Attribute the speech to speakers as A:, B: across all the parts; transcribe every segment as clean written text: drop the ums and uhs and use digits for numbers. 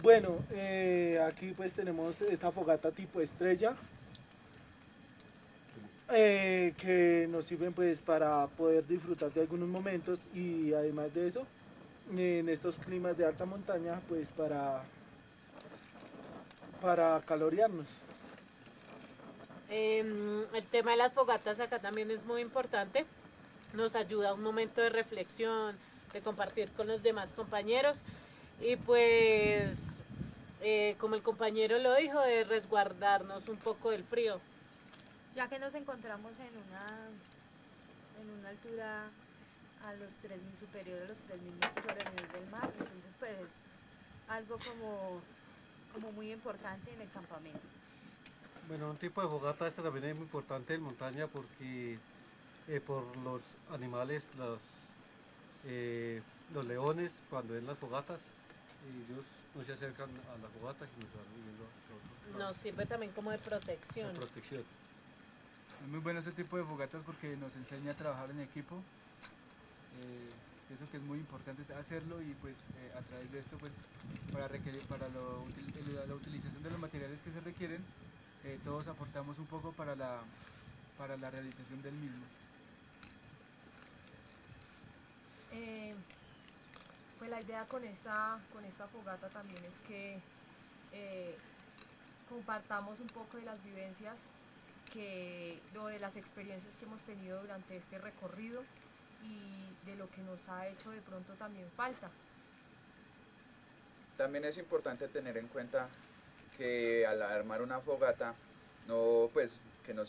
A: Bueno, aquí pues tenemos esta fogata tipo estrella, que nos sirven pues para poder disfrutar de algunos momentos y además de eso, en estos climas de alta montaña pues para calorearnos.
B: El tema de las fogatas acá también es muy importante. Nos ayuda a un momento de reflexión, de compartir con los demás compañeros y pues, como el compañero lo dijo, de resguardarnos un poco del frío.
C: Ya que nos encontramos en una altura superior a los 3000 metros sobre el nivel del mar, entonces pues es algo como muy importante en el campamento.
D: Bueno, un tipo de fogata esta también es muy importante en montaña porque por los animales, los leones, cuando ven las fogatas, ellos no se acercan a la fogata, sino que van huyendo a otros
B: Nos
D: lados.
B: sirve también como de
D: La
B: protección.
D: protección.
E: Es muy bueno este tipo de fogatas porque nos enseña a trabajar en equipo. Pienso que es muy importante hacerlo y pues a través de esto pues la utilización de los materiales que se requieren, todos aportamos un poco para la realización del mismo.
F: Eh, pues la idea con esta fogata también es que eh, compartamos un poco de las vivencias o de las experiencias que hemos tenido durante este recorrido y de lo que nos ha hecho de pronto también falta.
G: También es importante tener en cuenta que al armar una fogata, no, pues, que no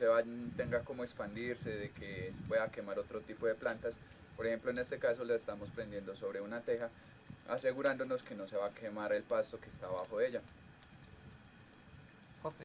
G: tenga como expandirse, de que se pueda quemar otro tipo de plantas. Por ejemplo, en este caso la estamos prendiendo sobre una teja, asegurándonos que no se va a quemar el pasto que está abajo de ella.